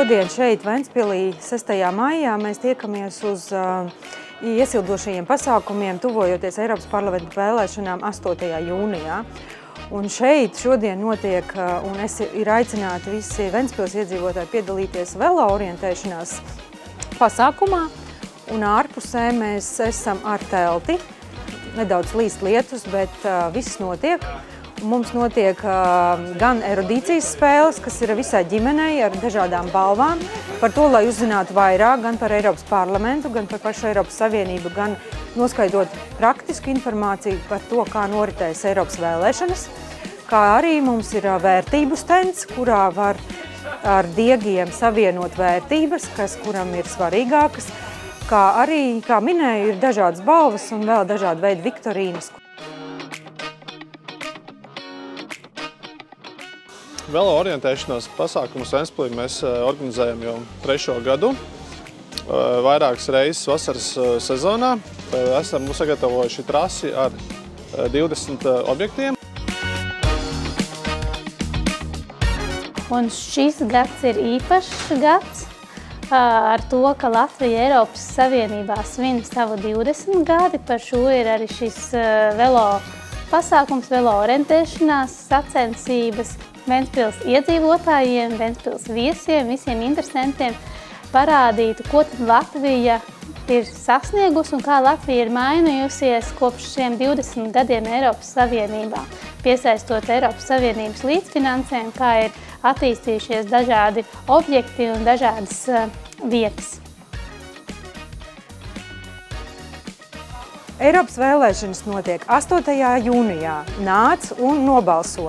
Šodien šeit Ventspilī 6. maijā mēs tiekamies uz iesildošajiem pasākumiem, tuvojoties Eiropas parlamenta vēlēšanām 8. jūnijā. Un šeit šodien notiek, un ir aicināti visi Ventspils iedzīvotāji piedalīties velo orientēšanās pasākumā, un ārpusē mēs esam ar telti. Nedaudz līst lietus, bet viss notiek. Mums notiek gan erudīcijas spēles, kas ir visai ģimenei ar dažādām balvām, par to, lai uzzinātu vairāk gan par Eiropas parlamentu, gan par pašu Eiropas Savienību, gan noskaidrot praktisku informāciju par to, kā noritēs Eiropas vēlēšanas. Kā arī mums ir vērtību stends, kurā var ar diegiem savienot vērtības, kuram ir svarīgākas. Kā arī, kā minēju, ir dažādas balvas un vēl dažādi veidi viktorīnas. Velo orientēšanās pasākumus Ventspilī mēs organizējam jau 3. gadu, vairākas reizes vasaras sezonā. Esam sagatavojuši trasi ar 20 objektiem. Un šis gads ir īpašs gads ar to, ka Latvija Eiropas Savienībā svin savu 20 gadi. Par šo ir arī šis velo pasākums, velo orientēšanās sacensības. Ventspils iedzīvotājiem, Ventspils viesiem, visiem interesantiem parādītu, ko tad Latvija ir sasniegusi un kā Latvija ir mainījusies kopš šiem 20 gadiem Eiropas Savienībā, piesaistot Eiropas Savienības līdzfinansējumu, kā ir attīstījušies dažādi objekti un dažādas vietas. Eiropas vēlēšanas notiek 8. jūnijā. Nāc un nobalso!